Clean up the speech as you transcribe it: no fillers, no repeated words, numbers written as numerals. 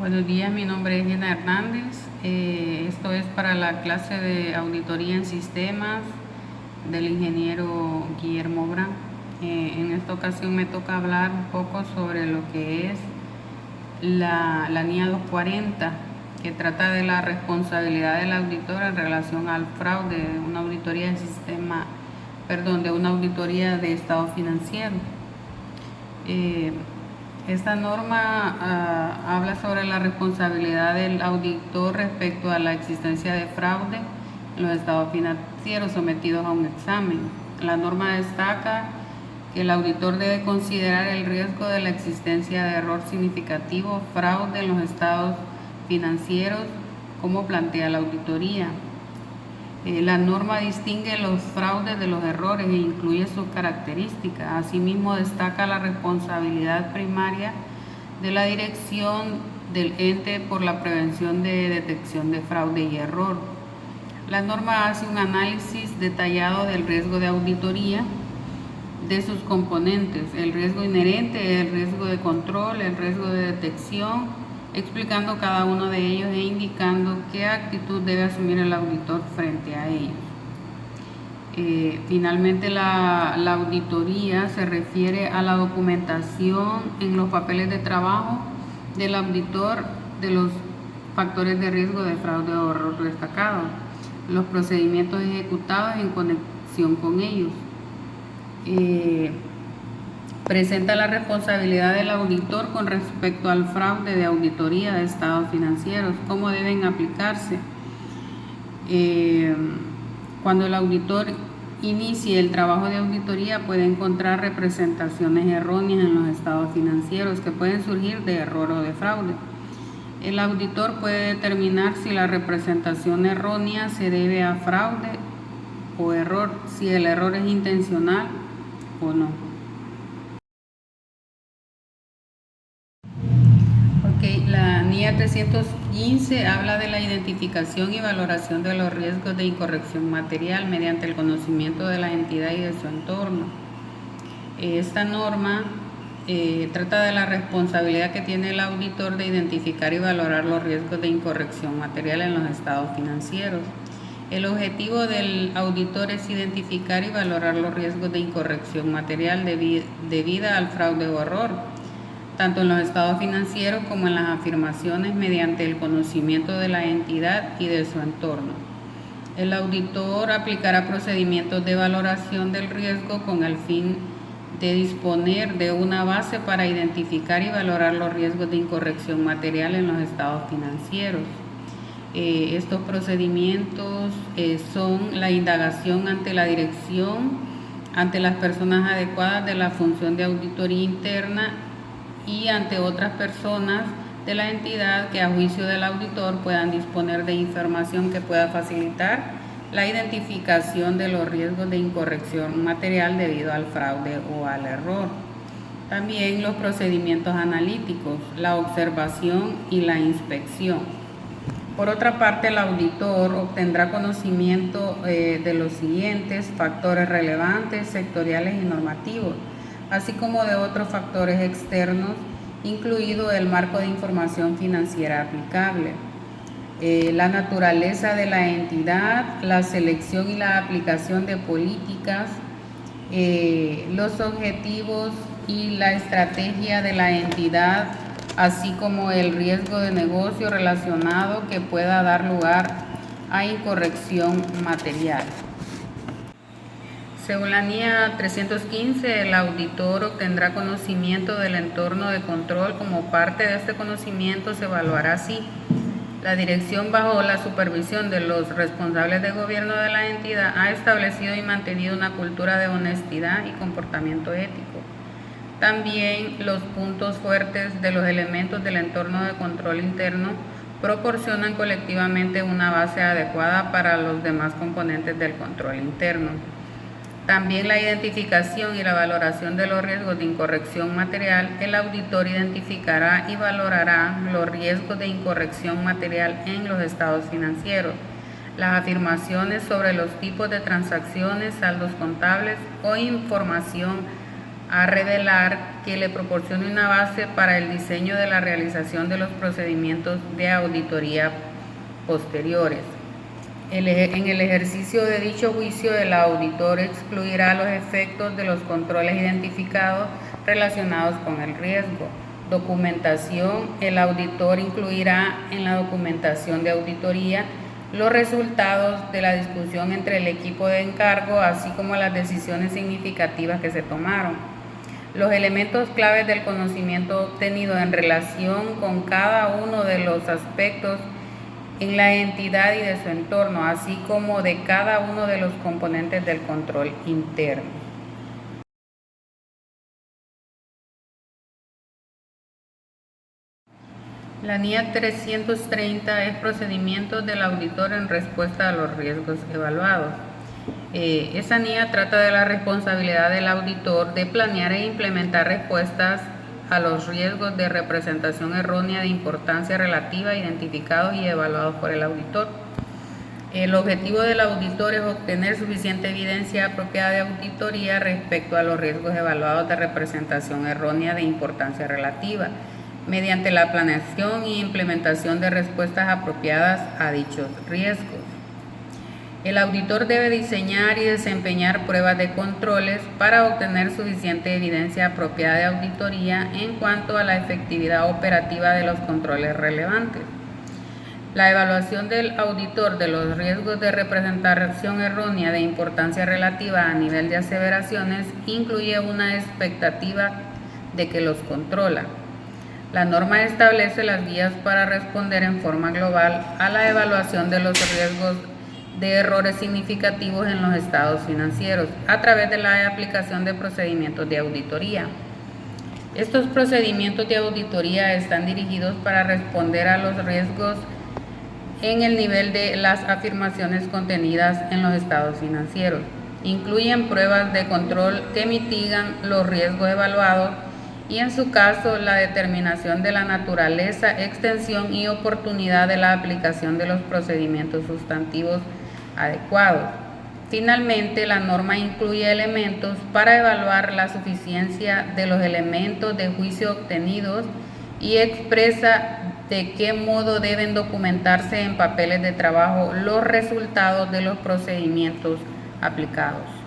Buenos días, mi nombre es Gina Hernández. Esto es para la clase de auditoría en sistemas del ingeniero Guillermo Brand. En esta ocasión me toca hablar un poco sobre lo que es la NIA 240, que trata de la responsabilidad del auditor en relación al fraude de una auditoría de sistema, de una auditoría de estado financiero. Esta norma habla sobre la responsabilidad del auditor respecto a la existencia de fraude en los estados financieros sometidos a un examen. La norma destaca que el auditor debe considerar el riesgo de la existencia de error significativo, fraude en los estados financieros, como plantea la auditoría. La norma distingue los fraudes de los errores e incluye sus características. Asimismo, destaca la responsabilidad primaria de la dirección del ente por la prevención de detección de fraude y error. La norma hace un análisis detallado del riesgo de auditoría, de sus componentes, el riesgo inherente, el riesgo de control, el riesgo de detección, explicando cada uno de ellos e indicando qué actitud debe asumir el auditor frente a ellos. Finalmente, la auditoría se refiere a la documentación en los papeles de trabajo del auditor de los factores de riesgo de fraude o error destacados, los procedimientos ejecutados en conexión con ellos. Presenta la responsabilidad del auditor con respecto al fraude de auditoría de estados financieros, cómo deben aplicarse. Cuando el auditor inicie el trabajo de auditoría, puede encontrar representaciones erróneas en los estados financieros que pueden surgir de error o de fraude. El auditor puede determinar si la representación errónea se debe a fraude o error, si el error es intencional o no. La NIA 315 habla de la identificación y valoración de los riesgos de incorrección material mediante el conocimiento de la entidad y de su entorno. Esta norma trata de la responsabilidad que tiene el auditor de identificar y valorar los riesgos de incorrección material en los estados financieros. El objetivo del auditor es identificar y valorar los riesgos de incorrección material debida al fraude o error, tanto en los estados financieros como en las afirmaciones, mediante el conocimiento de la entidad y de su entorno. El auditor aplicará procedimientos de valoración del riesgo con el fin de disponer de una base para identificar y valorar los riesgos de incorrección material en los estados financieros. Estos procedimientos son la indagación ante la dirección, ante las personas adecuadas de la función de auditoría interna y ante otras personas de la entidad que a juicio del auditor puedan disponer de información que pueda facilitar la identificación de los riesgos de incorrección material debido al fraude o al error. También los procedimientos analíticos, la observación y la inspección. Por otra parte, el auditor obtendrá conocimiento de los siguientes factores relevantes, sectoriales y normativos, así como de otros factores externos, incluido el marco de información financiera aplicable, la naturaleza de la entidad, la selección y la aplicación de políticas, los objetivos y la estrategia de la entidad, así como el riesgo de negocio relacionado que pueda dar lugar a incorrección material. Según la NIA 315, el auditor obtendrá conocimiento del entorno de control. Como parte de este conocimiento se evaluará si la dirección, bajo la supervisión de los responsables de gobierno de la entidad, ha establecido y mantenido una cultura de honestidad y comportamiento ético. También los puntos fuertes de los elementos del entorno de control interno proporcionan colectivamente una base adecuada para los demás componentes del control interno. También la identificación y la valoración de los riesgos de incorrección material. El auditor identificará y valorará los riesgos de incorrección material en los estados financieros, las afirmaciones sobre los tipos de transacciones, saldos contables o información a revelar que le proporcione una base para el diseño de la realización de los procedimientos de auditoría posteriores. En el ejercicio de dicho juicio, el auditor excluirá los efectos de los controles identificados relacionados con el riesgo. Documentación. El auditor incluirá en la documentación de auditoría los resultados de la discusión entre el equipo de encargo, así como las decisiones significativas que se tomaron. Los elementos claves del conocimiento obtenido en relación con cada uno de los aspectos en la entidad y de su entorno, así como de cada uno de los componentes del control interno. La NIA 330 es procedimientos del auditor en respuesta a los riesgos evaluados. Esa NIA trata de la responsabilidad del auditor de planear e implementar respuestas a los riesgos de representación errónea de importancia relativa identificados y evaluados por el auditor. El objetivo del auditor es obtener suficiente evidencia apropiada de auditoría respecto a los riesgos evaluados de representación errónea de importancia relativa, mediante la planeación y implementación de respuestas apropiadas a dichos riesgos. El auditor debe diseñar y desempeñar pruebas de controles para obtener suficiente evidencia apropiada de auditoría en cuanto a la efectividad operativa de los controles relevantes. La evaluación del auditor de los riesgos de representación errónea de importancia relativa a nivel de aseveraciones incluye una expectativa de que los controla. La norma establece las guías para responder en forma global a la evaluación de los riesgos de errores significativos en los estados financieros a través de la aplicación de procedimientos de auditoría. Estos procedimientos de auditoría están dirigidos para responder a los riesgos en el nivel de las afirmaciones contenidas en los estados financieros. Incluyen pruebas de control que mitigan los riesgos evaluados y, en su caso, la determinación de la naturaleza, extensión y oportunidad de la aplicación de los procedimientos sustantivos adecuados. Finalmente, la norma incluye elementos para evaluar la suficiencia de los elementos de juicio obtenidos y expresa de qué modo deben documentarse en papeles de trabajo los resultados de los procedimientos aplicados.